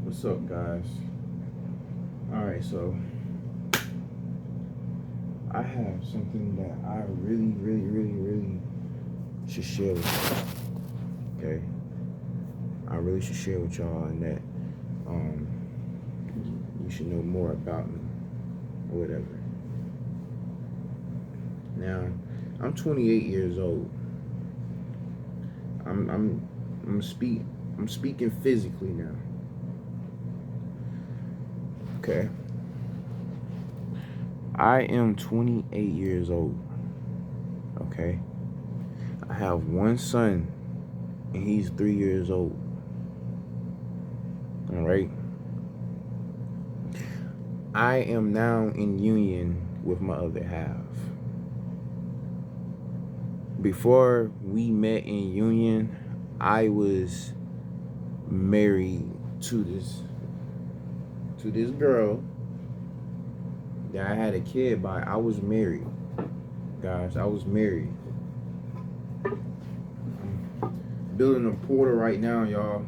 What's up, guys? Alright, so I have something that I really should share with y'all. Okay? I really should share with y'all, and that um you should know more about me or whatever. Now, I'm 28 years old. I'm speaking physically now. Okay? I am 28 years old. Okay? I have one son, and he's 3 years old. All right? I am now in union with my other half. Before we met in union, I was married to this girl that I had a kid by. I was married, guys. I was married. I'm building a portal right now, y'all.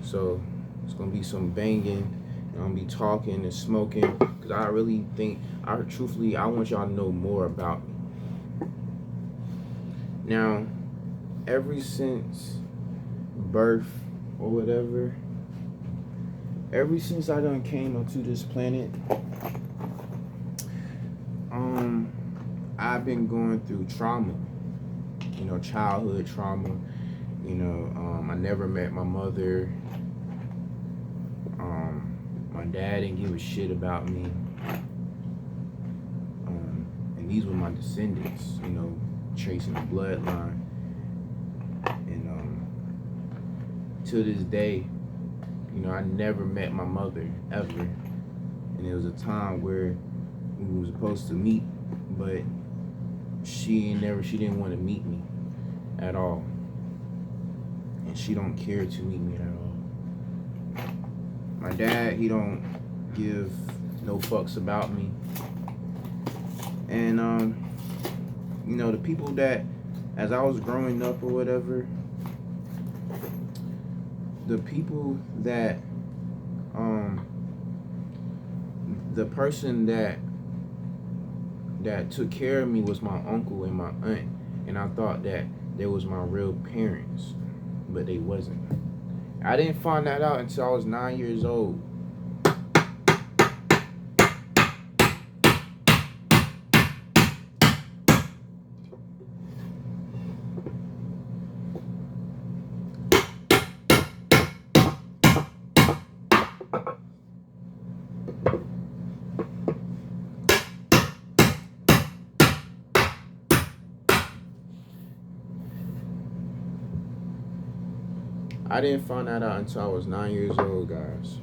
So it's gonna be some banging. I'm gonna be talking and smoking, because I really think, I want y'all to know more about me. Now, ever since birth or whatever, ever since I done came onto this planet, I've been going through trauma, childhood trauma. I never met my mother. My dad didn't give a shit about me. And these were my descendants, tracing the bloodline. And to this day, I never met my mother ever. And there was a time where we were supposed to meet, but she didn't want to meet me at all. And she don't care to meet me at all. My dad, he don't give no fucks about me. And the people that, as I was growing up or whatever, the people that the person that took care of me was my uncle and my aunt, and I thought that they was my real parents, but they wasn't. I didn't find that out until I was 9 years old. I didn't find that out until I was 9 years old, guys.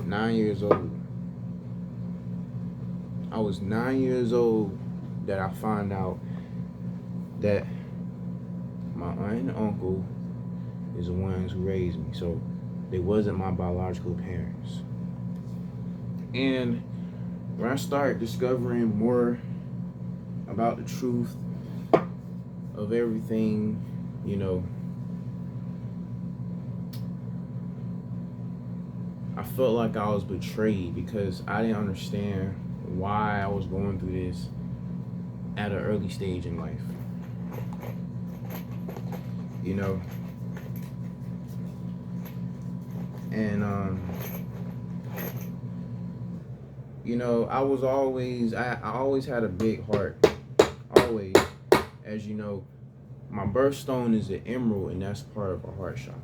9 years old. I was 9 years old that I found out that my aunt and uncle is the ones who raised me. So they wasn't my biological parents. And when I started discovering more about the truth of everything, I felt like I was betrayed, because I didn't understand why I was going through this at an early stage in life. And I always had a big heart. Always. As you know, my birthstone is an emerald, and that's part of a heart chakra.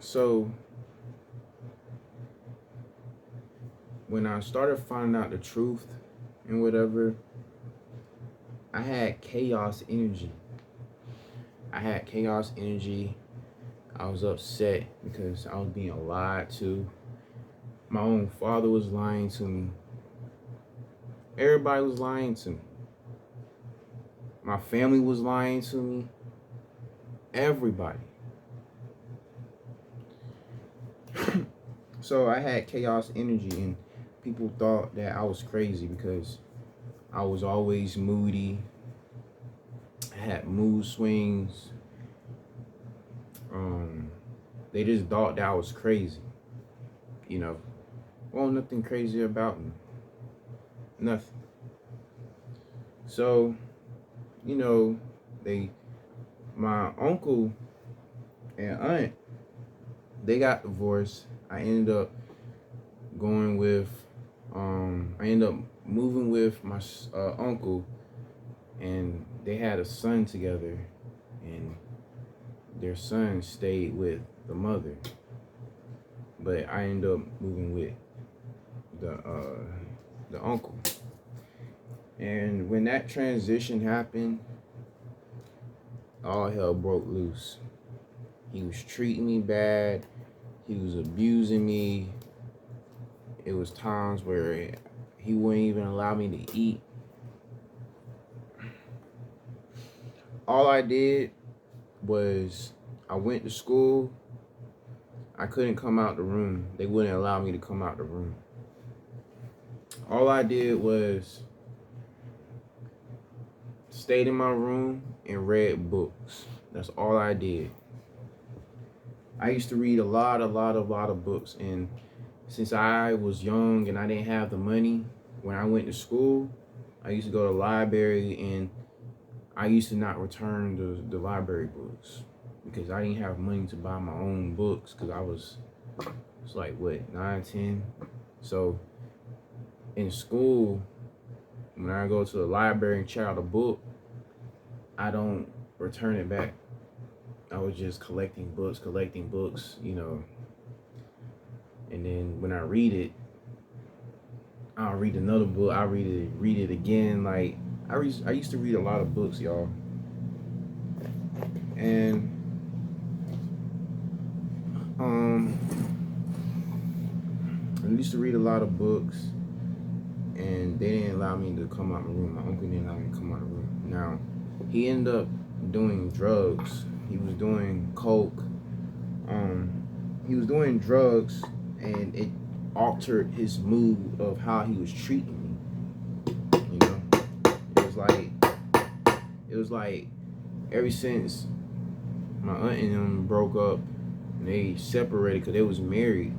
So when I started finding out the truth and whatever, I had chaos energy. I was upset because I was being lied to. My own father was lying to me. Everybody was lying to me. My family was lying to me. Everybody. So I had chaos energy, and people thought that I was crazy because I was always moody. I had mood swings. They just thought that I was crazy. You know, well, nothing crazy about me. Nothing. So, you know, my uncle and aunt, they got divorced. I ended up going with, I ended up moving with my uncle, and they had a son together, and their son stayed with the mother. But I ended up moving with the uncle. And when that transition happened, all hell broke loose. He was treating me bad. He was abusing me. It was times where he wouldn't even allow me to eat. All I did was I went to school. I couldn't come out the room. They wouldn't allow me to come out the room. All I did was stayed in my room and read books. That's all I did. I used to read a lot of books, and since I was young and I didn't have the money, when I went to school, I used to go to the library, and I used to not return the library books because I didn't have money to buy my own books because I was like, what, 9, 10? So in school, when I go to the library and check out a book, I don't return it back. I was just collecting books, you know. And then when I read it, I'll read another book. I read it again. Like I used to read a lot of books, y'all. And I used to read a lot of books, and they didn't allow me to come out of the room. My uncle didn't allow me to come out of the room. Now, he ended up doing drugs. He was doing coke. He was doing drugs, and it altered his mood of how he was treating me. You know, it was like ever since my aunt and them broke up, and they separated because they was married.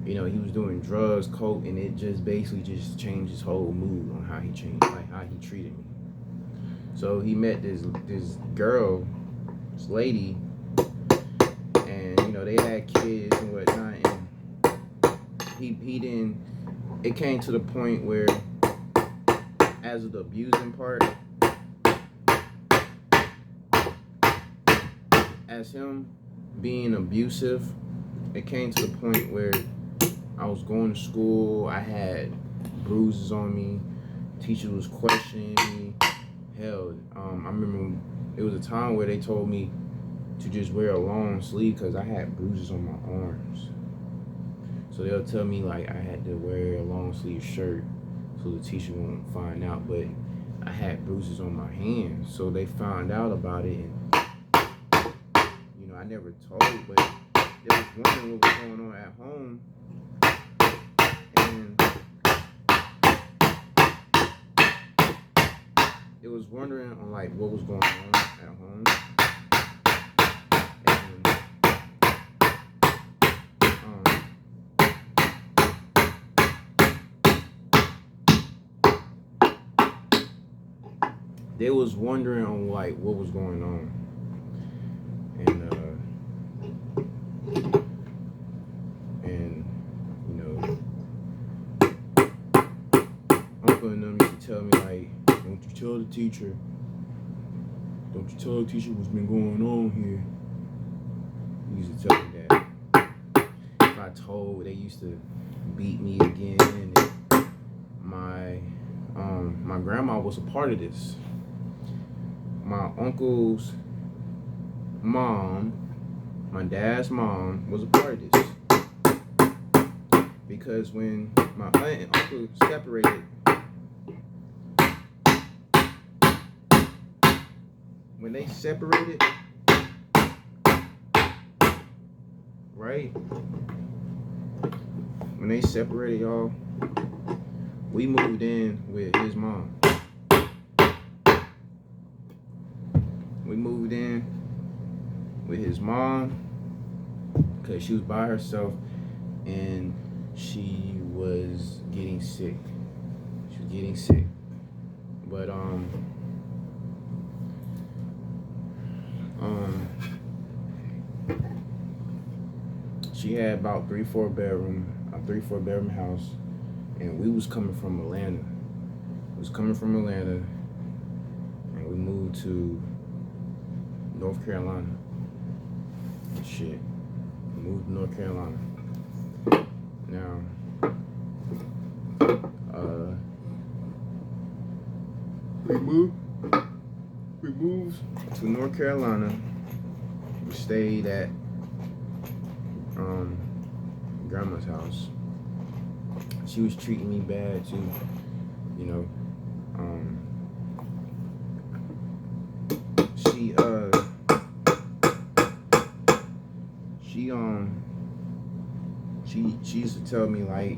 You know, he was doing drugs, coke, and it just basically just changed his whole mood on how he changed, like how he treated me. So he met this girl, this lady, and you know they had kids and whatnot. And he didn't. It came to the point where, as of the abusing part, as him being abusive, it came to the point where I was going to school. I had bruises on me. Teacher was questioning me. Hell, I remember it was a time where they told me to just wear a long sleeve because I had bruises on my arms. So they'll tell me like I had to wear a long sleeve shirt so the teacher won't find out. But I had bruises on my hands, so they found out about it. And you know, I never told, but they was wondering what was going on at home. And it was wondering on like what was going on at home. They was wondering on like what was going on. And you know, Uncle and them used to tell me like, don't you tell the teacher what's been going on here. He used to tell me that. If I told, they used to beat me again. And my grandma was a part of this. My uncle's mom, my dad's mom, was a part of this. Because when my aunt and uncle separated, when they separated, right? When they separated, y'all, we moved in with his mom. We moved in with his mom because she was by herself and she was getting sick. She was getting sick. But she had about 3-4 bedroom house, and we was coming from Atlanta. And we moved to North Carolina. Shit. We moved to North Carolina. Now, we moved to North Carolina. We stayed at grandma's house. She was treating me bad too, you know. She used to tell me, like,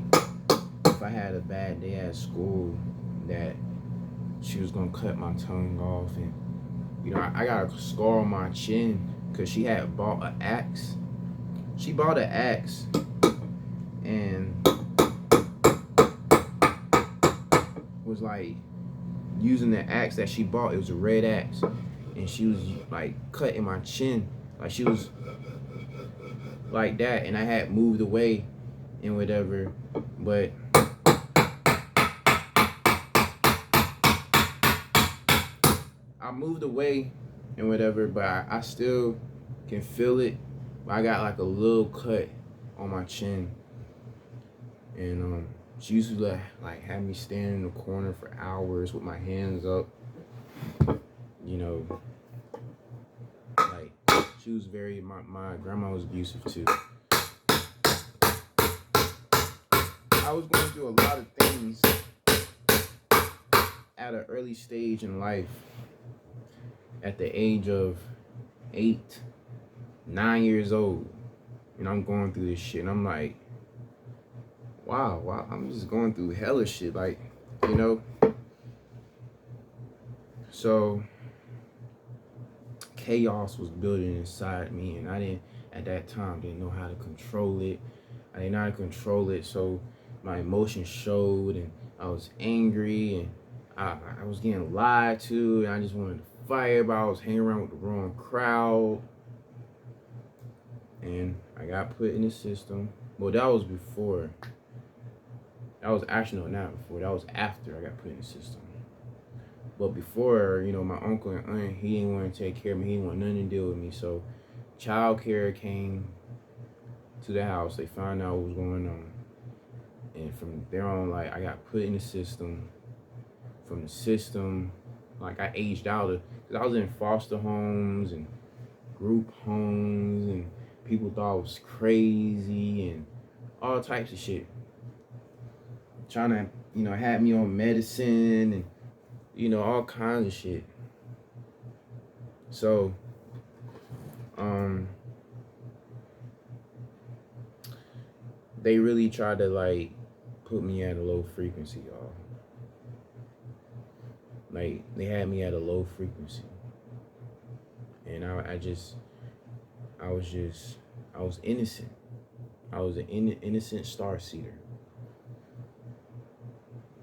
if I had a bad day at school, that she was gonna cut my tongue off. And you know, I got a scar on my chin because she had bought an axe. She bought an axe and was like using the axe that she bought. It was a red axe, and she was like cutting my chin, like she was like that, and I had moved away and whatever, but I moved away and whatever, but I still can feel it. I got like a little cut on my chin, and she used to like have me stand in the corner for hours with my hands up, you know. Like, she was very, my grandma was abusive too. I was going through a lot of things at an early stage in life. At the age of 8, 9 years old, and I'm going through this shit, and I'm like, wow, I'm just going through hella shit, like, you know. So chaos was building inside me, and I didn't, at that time, didn't know how to control it. I didn't know how to control it, so my emotions showed, and I was angry, and I was getting lied to, and I just wanted to fight, but I was hanging around with the wrong crowd, and I got put in the system. Well, that was before. That was actually, no, not before. That was after I got put in the system. But before, you know, my uncle and aunt, he didn't want to take care of me. He didn't want nothing to deal with me. So child care came to the house. They found out what was going on. And from there on, like, I got put in the system. From the system, like, I aged out of, because I was in foster homes and group homes, and people thought I was crazy and all types of shit. Trying to, you know, have me on medicine and, you know, all kinds of shit. So, they really tried to, like, put me at a low frequency, y'all. Like, they had me at a low frequency. And I was innocent. I was an innocent star seeder.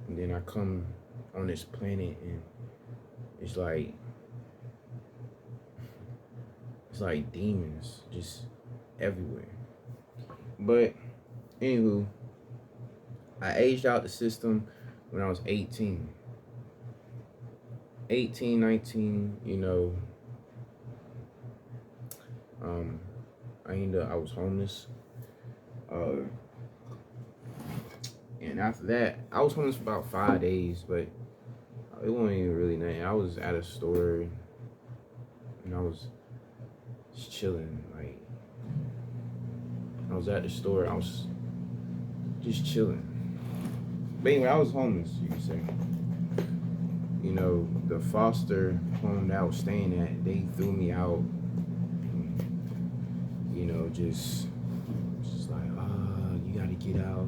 And then I come on this planet, and it's like demons just everywhere. But anywho, I aged out the system when I was 18, 19, you know. I was homeless. And after that, I was homeless for about 5 days, but it wasn't even really nothing. I was at a store, and I was just chilling. Like, I was at the store, I was just chilling. But anyway, I was homeless, you could say. You know, the foster home that I was staying at, they threw me out. You know, just was like, you gotta get out,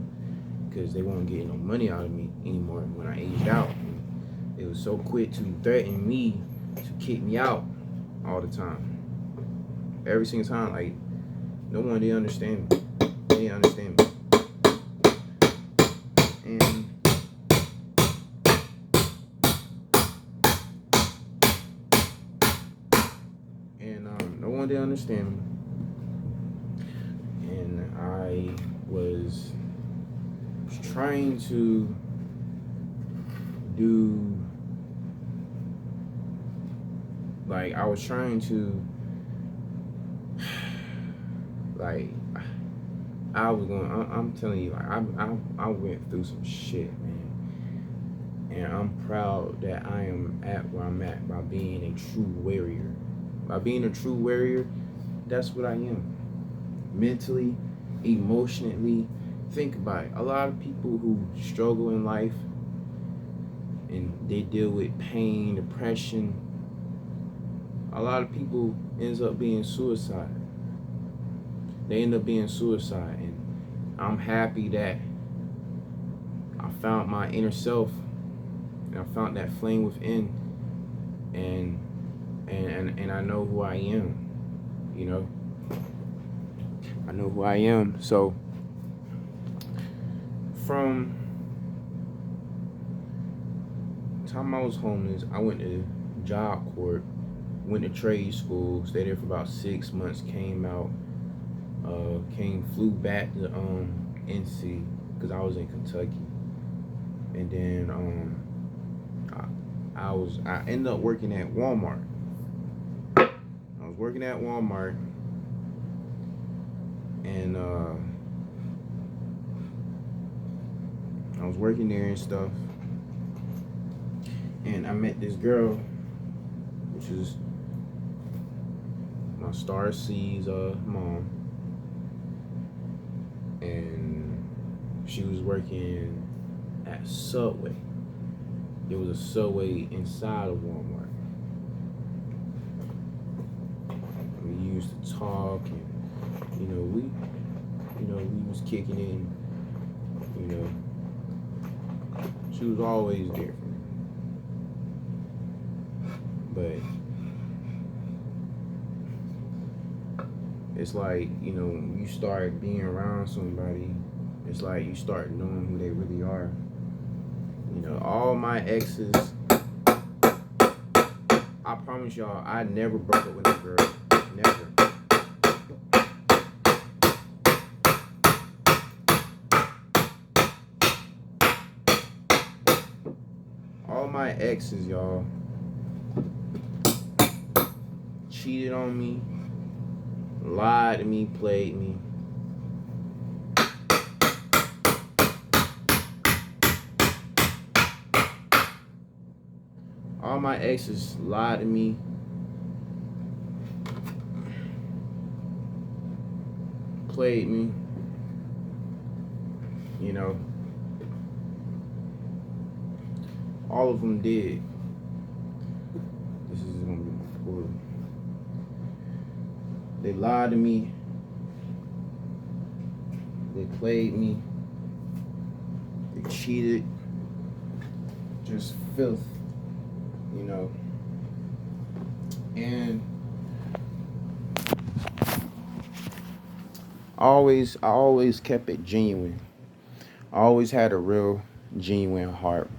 because they won't get no money out of me anymore when I aged out. And they was so quick to threaten me to kick me out all the time. Every single time, like, no one didn't understand me. They didn't understand me. And no one didn't understand me. And I was trying to do, like, I was trying to, like, I was going, I'm telling you, like, I went through some shit, man. And I'm proud that I am at where I'm at by being a true warrior. By being a true warrior, that's what I am. Mentally, emotionally, think about it. A lot of people who struggle in life and they deal with pain, depression, a lot of people ends up being suicide. They end up being suicide. And I'm happy that I found my inner self and I found that flame within, and I know who I am, you know. I know who I am. So from the time I was homeless, I went to job corps, went to trade school, stayed there for about 6 months, came out, flew back to NC because I was in Kentucky. And then I ended up working at Walmart. I was working at Walmart, and I was working there and stuff. And I met this girl, which is my Star C's mom. And she was working at Subway. There was a Subway inside of Walmart. We used to talk, and we was kicking in. She was always there for me. But it's like, when you start being around somebody, it's like you start knowing who they really are. All my exes, I promise y'all, I never broke up with a girl. Never. All my exes, y'all, cheated on me, lied to me, played me. All my exes lied to me, played me, all of them did. This is gonna be my quote. They lied to me, they played me, they cheated, just filth, and I always kept it genuine. I always had a real genuine heart.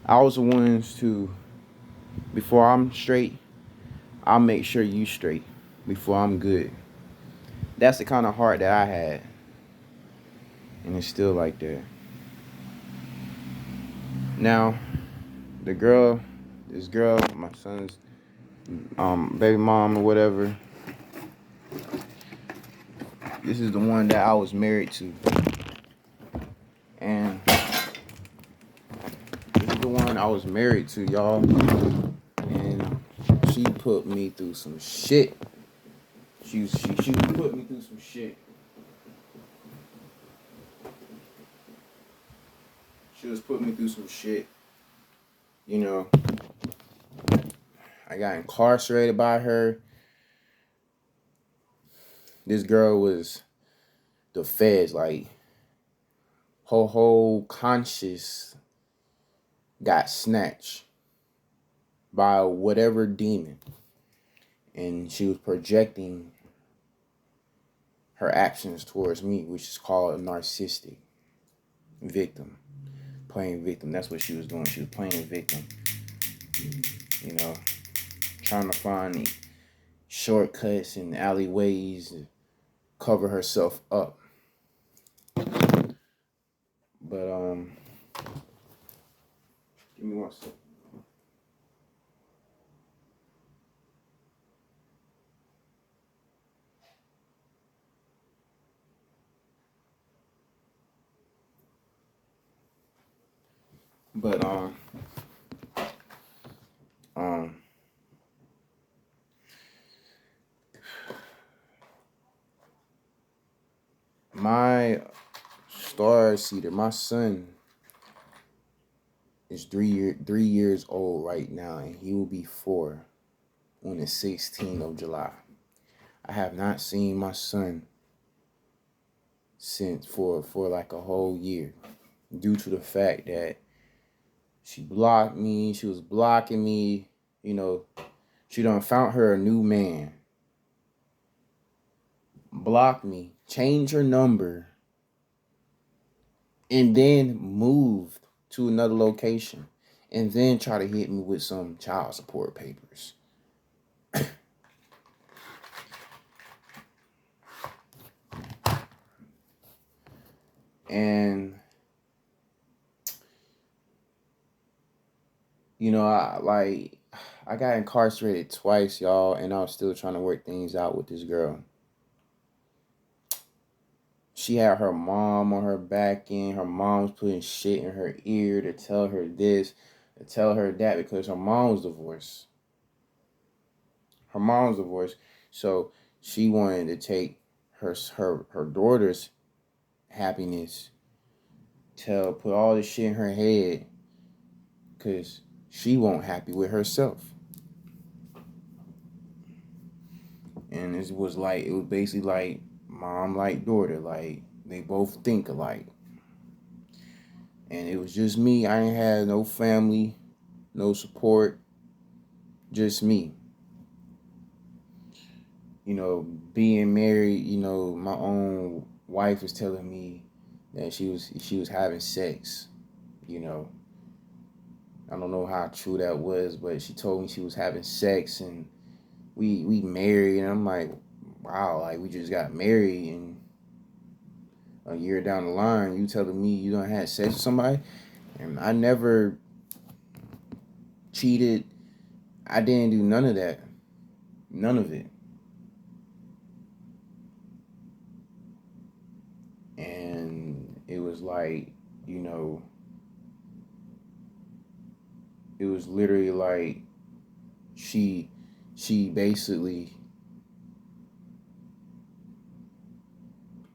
I was the ones to, before I'm straight, I'll make sure you straight before I'm good. That's the kind of heart that I had. And it's still like that. Now, this girl, my son's baby mom or whatever, this is the one that I was married to. And this is the one I was married to, y'all. And she put me through some shit. She put me through some shit. She was putting me through some shit. I got incarcerated by her. This girl was the feds, like her whole conscious got snatched by whatever demon, and she was projecting her actions towards me, which is called a narcissistic victim, playing victim. That's what she was doing. She was playing a victim, you know, trying to find shortcuts and alleyways to cover herself up. But give me one second. But um my star seeder, my son is 3 years old right now, and he will be 4 on the 16th of July. I have not seen my son since for like a whole year, due to the fact that she blocked me. She was blocking me. You know, she done found her a new man, blocked me, changed her number, and then moved to another location, and then try to hit me with some child support papers. And you know, I got incarcerated twice, y'all, and I was still trying to work things out with this girl. She had her mom on her back end. Her mom's putting shit in her ear to tell her this, to tell her that, because her mom was divorced. Her mom was divorced, so she wanted to take her daughter's happiness, put all this shit in her head, because she won't happy with herself. And it was basically like mom like daughter, like they both think alike. And it was just me. I ain't had no family, no support, just me. You know, being married, you know, my own wife was telling me that she was having sex, you know. I don't know how true that was, but she told me she was having sex, and we married, and I'm like, wow, like we just got married, and a year down the line you telling me you don't have sex with somebody. And I never cheated. I didn't do none of that. None of it. And it was like, you know, it was literally like she basically,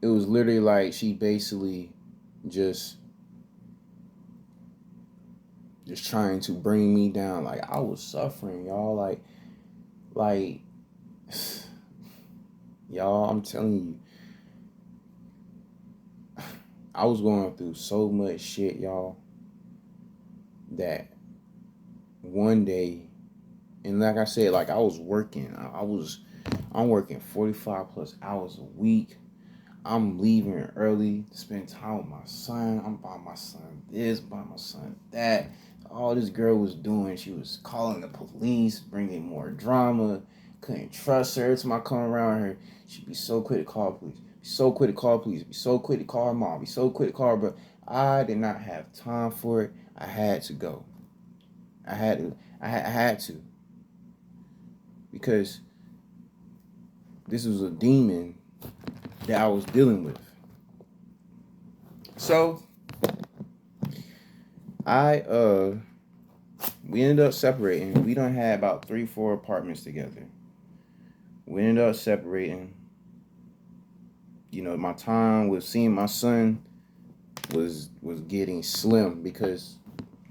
it was literally like she basically just trying to bring me down. Like I was suffering, y'all. Like y'all, I'm telling you, I was going through so much shit, y'all, that one day, and like I said, like I was working. I'm working 45 plus hours a week. I'm leaving early to spend time with my son. I'm buying my son this, buying my son that. All this girl was doing, she was calling the police, bringing more drama. Couldn't trust her. Every time I come around her, she'd be so quick to call police. Be so quick to call police. Be so quick to call her mom. Be so quick to call her brother. I did not have time for it. I had to go. I had to. Because this was a demon that I was dealing with. So we ended up separating. We done had about 3-4 apartments together. We ended up separating. You know, my time with seeing my son was getting slim, because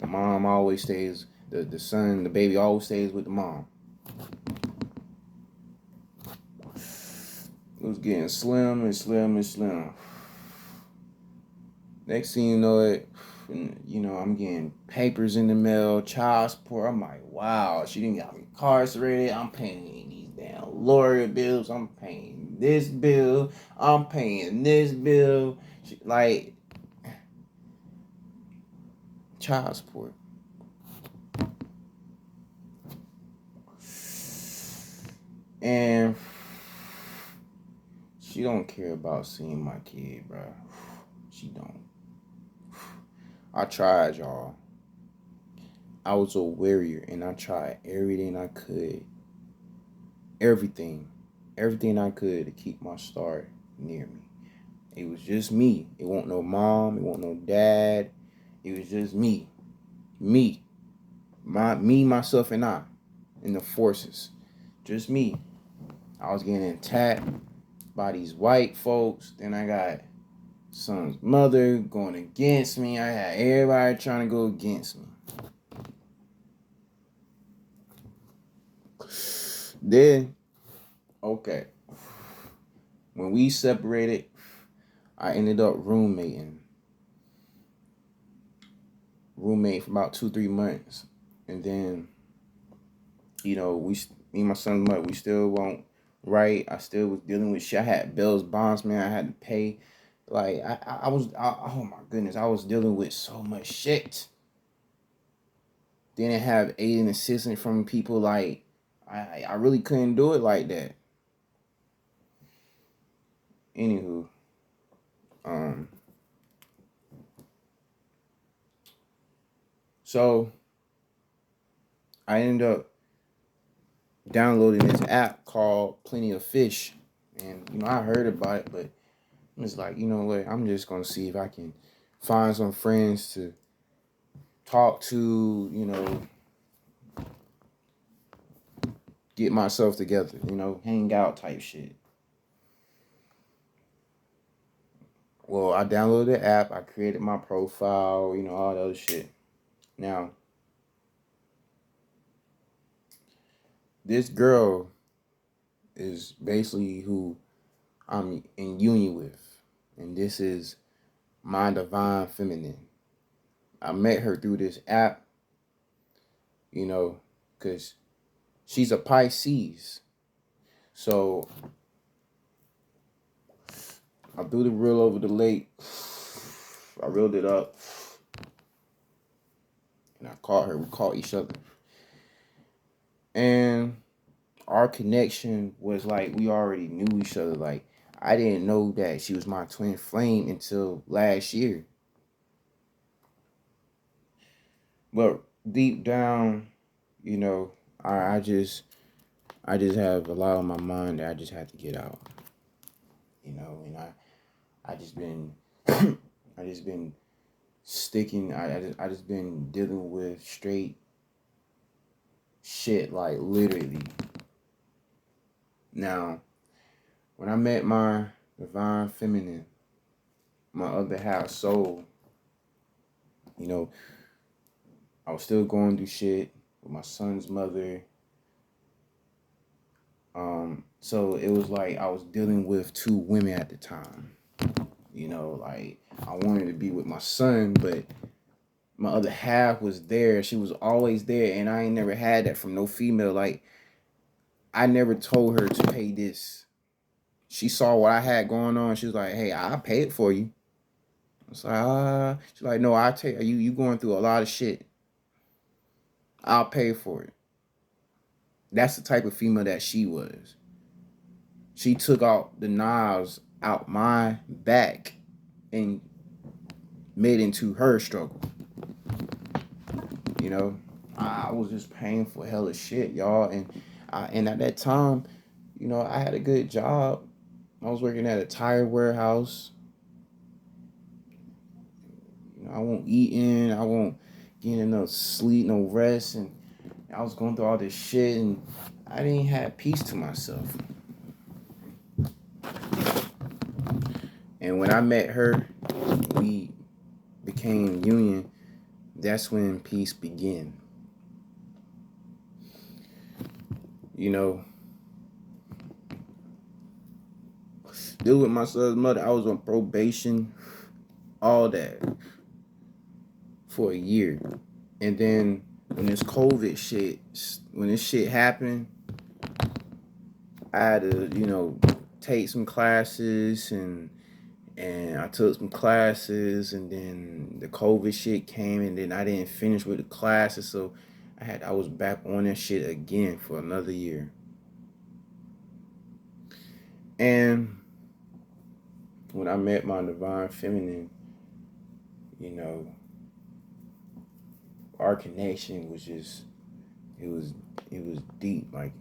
the mom always stays, the son, the baby always stays with the mom. It was getting slim and slim and slim. Next thing you know it, I'm getting papers in the mail, child support. I'm like, wow, she didn't got me incarcerated. I'm paying these damn lawyer bills. I'm paying this bill. I'm paying this bill. Like, child support. And she don't care about seeing my kid, bro. She don't. I tried, y'all. I was a warrior, and I tried everything I could. Everything. Everything I could to keep my star near me. It was just me. It wasn't no mom. It wasn't no dad. It was just me. Me. Me, myself, and I. In the forces. Just me. I was getting attacked by these white folks. Then I got son's mother going against me. I had everybody trying to go against me. Then, okay. When we separated, I ended up roommating. Roommate for about 2-3 months. And then, me and my son's mother, we still won't right. I still was dealing with shit. I had bills, bonds, man. I had to pay. Like oh my goodness, I was dealing with so much shit. Didn't have aid and assistance from people. Like I really couldn't do it like that. Anywho, so I ended up downloading this app called Plenty of Fish, and I heard about it, but I'm just like, you know what? I'm just gonna see if I can find some friends to talk to, get myself together, hang out type shit. Well, I downloaded the app, I created my profile, all that other shit. Now, this girl is basically who I'm in union with. And this is my divine feminine. I met her through this app, because she's a Pisces. So I threw the reel over the lake. I reeled it up. And I caught her. We caught each other. And our connection was like we already knew each other. Like, I didn't know that she was my twin flame until last year. But deep down, I just have a lot on my mind that I just had to get out. And I just been I just been sticking. I just been dealing with straight shit, like literally. Now, when I met my divine feminine, my other half soul, I was still going through shit with my son's mother. So it was like I was dealing with two women at the time. Like I wanted to be with my son, but my other half was there. She was always there, and I ain't never had that from no female. Like, I never told her to pay this. She saw what I had going on. She was like, "Hey, I'll pay it for you." I was like, She's like, "No, I tell you, you going through a lot of shit. I'll pay for it." That's the type of female that she was. She took out the knives out my back and made into her struggle. I was just paying for hella shit, y'all, and at that time, I had a good job. I was working at a tire warehouse. I won't eating. I won't getting no sleep, no rest, and I was going through all this shit, and I didn't have peace to myself. And when I met her, we became union. That's when peace began. Deal with my son's mother. I was on probation. all that for a year. And then when when this shit happened, I had to, take some classes and I took some classes and then the COVID shit came and then I didn't finish with the classes, so I was back on that shit again for another year. And when I met my divine feminine, you know, our connection was just it was it was deep. Like,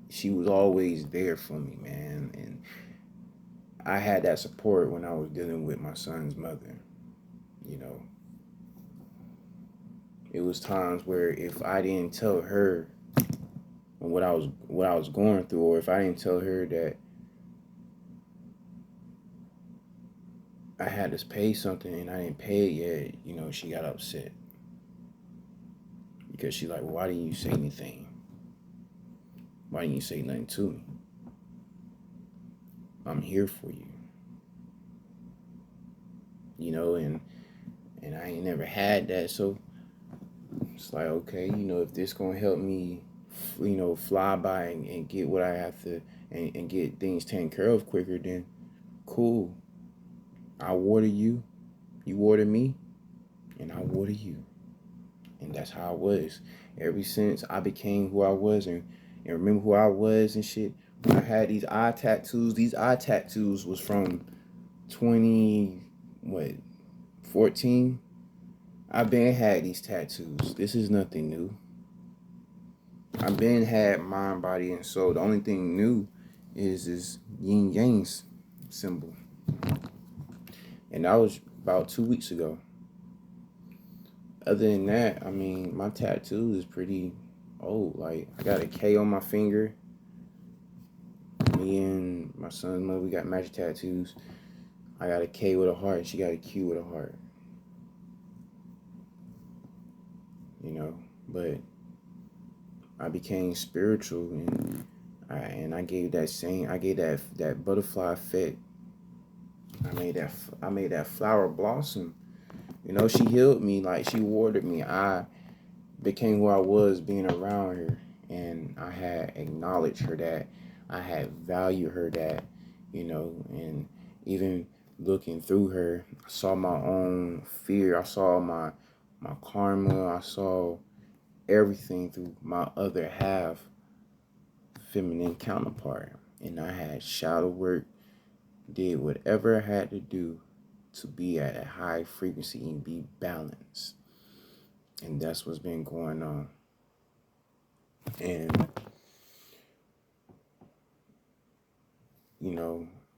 she was always there for me, man. And I had that support when I was dealing with my son's mother. You know, it was times where if I didn't tell her what I was going through, or if I didn't tell her that I had to pay something and I didn't pay it yet, she got upset because she's like, well, why didn't you say anything? Why didn't you say nothing to me? I'm here for you. And I ain't never had that, so it's like, okay, if this gonna help me, fly by and get what I have to and get things taken care of quicker, then cool. I water you, you water me, and I water you. And that's how I was. Ever since I became who I was and remember who I was and shit. When I had these eye tattoos was from 20, what, 14? I've been had these tattoos. This is nothing new. I've been had mind, body, and soul. The only thing new is this yin yang symbol. And that was about 2 weeks ago. Other than that, I mean, my tattoo is pretty old. Like, I got a K on my finger. Me and my son's mother, we got matching tattoos. I got a K with a heart, and she got a Q with a heart. But I became spiritual, and I gave that butterfly effect. I made that flower blossom. She healed me, like she watered me. I became who I was being around her, and I had acknowledged her that I had valued her that, and even looking through her, I saw my own fear. I saw my karma. I saw everything through my other half feminine counterpart, and I had shadow work, did whatever I had to do to be at a high frequency and be balanced. And that's what's been going on. And,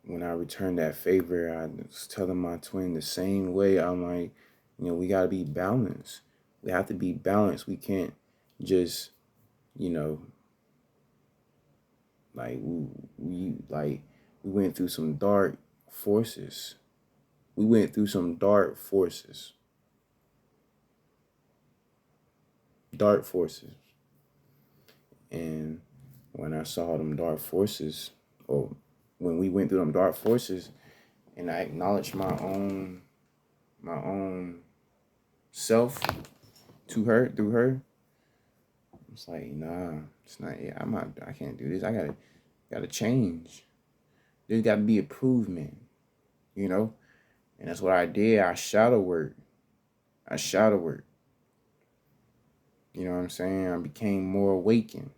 when I returned that favor, I was telling my twin the same way. I'm like, we got to be balanced. We have to be balanced. We can't just, you know, like we went through some dark forces. We went through some dark forces. Dark forces. And when I saw them dark forces, or when we went through them dark forces, and I acknowledged my own self to her through her, it's like, nah, it's not. Yeah, I can't do this. I gotta change. There's got to be improvement, you know. And that's what I did. I shadow work. I shadow work. You know what I'm saying? I became more awakened,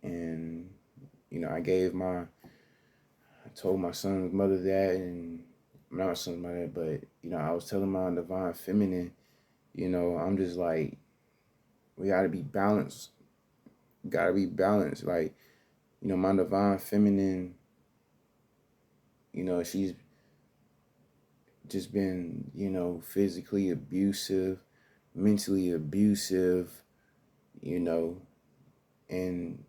and I told my son's mother that, and not my son's mother, but I was telling my divine feminine, I'm just like, we gotta be balanced. Gotta be balanced. Like, my divine feminine, she's just been, physically abusive, mentally abusive, you know, and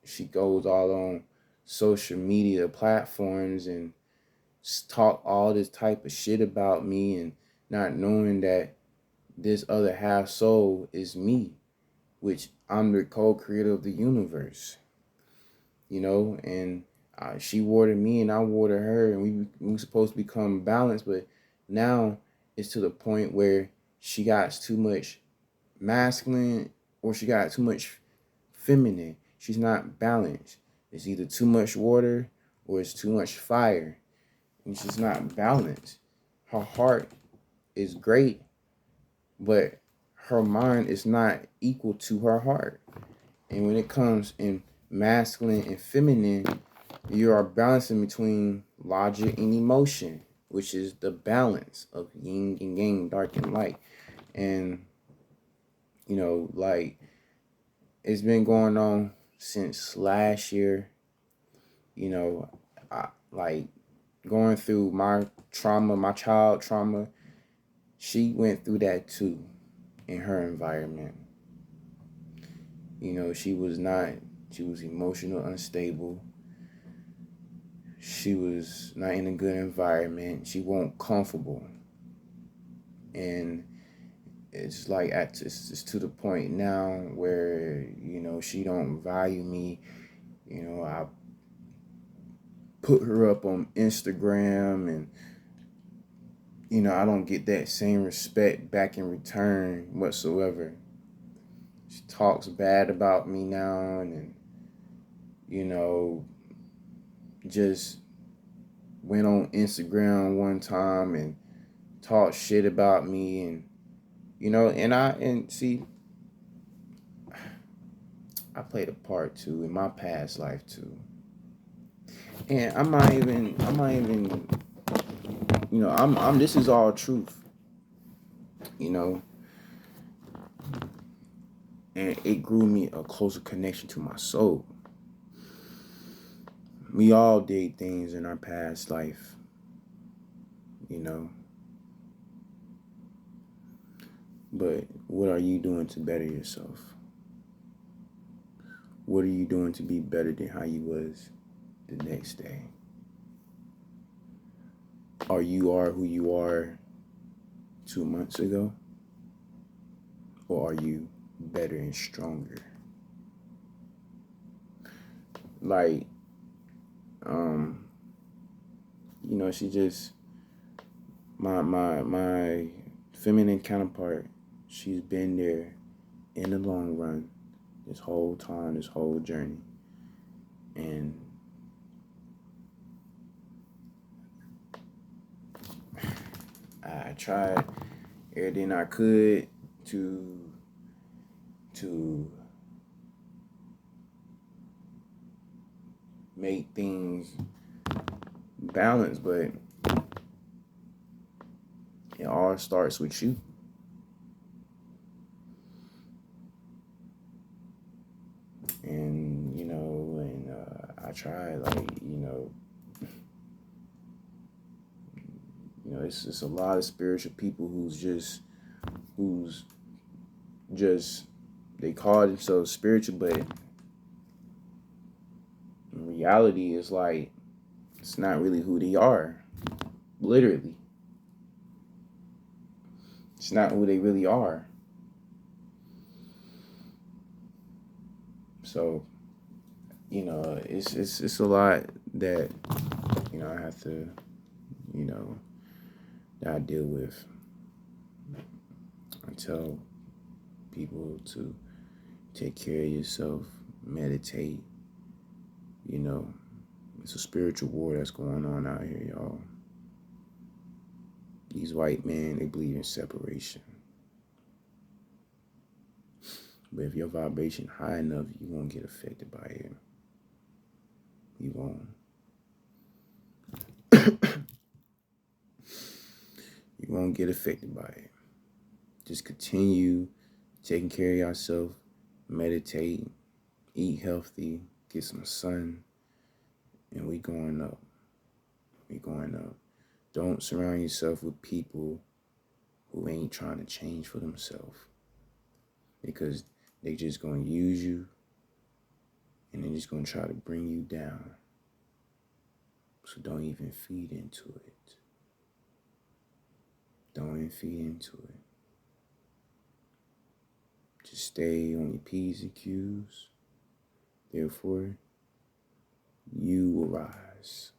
she goes all on social media platforms and talk all this type of shit about me, and not knowing that this other half soul is me, which I'm the co-creator of the universe, and she watered me and I watered her, and we were supposed to become balanced. But now it's to the point where she got too much masculine or she got too much feminine. She's not balanced. It's either too much water or it's too much fire, and she's not balanced. Her heart is great, but her mind is not equal to her heart. And when it comes in masculine and feminine, you are balancing between logic and emotion, which is the balance of yin and yang, dark and light. And, like, it's been going on since last year. Like, going through my trauma, my child trauma, she went through that too in her environment. She was emotional unstable. She was not in a good environment. She wasn't comfortable. And it's like it's to the point now where, she don't value me. I put her up on Instagram, and, I don't get that same respect back in return whatsoever. She talks bad about me now, and just went on Instagram one time and talked shit about me, and see, I played a part too in my past life too. And I'm not even I'm this is all truth, and it grew me a closer connection to my soul. We all did things in our past life, but what are you doing to better yourself? What are you doing to be better than how you was the next day? Are you who you are 2 months ago? Or are you better and stronger? Like, she just my feminine counterpart. She's been there in the long run, this whole time, this whole journey, and I tried everything I could to make things balanced, but it all starts with you. And I tried, like, it's a lot of spiritual people who's just they call themselves spiritual, but in reality, it's like it's not really who they are. Literally, it's not who they really are. So, it's a lot that I have to that I deal with. I tell people to take care of yourself, meditate. It's a spiritual war that's going on out here, y'all. These white men, they believe in separation. But if your vibration high enough, you won't get affected by it. You won't. You won't get affected by it. Just continue taking care of yourself, meditate, eat healthy, get some sun, and we going up. We going up. Don't surround yourself with people who ain't trying to change for themselves, because they just going to use you, and they're just going to try to bring you down. So don't even feed into it. Don't even feed into it. Just stay on your P's and Q's. Therefore, you you will rise.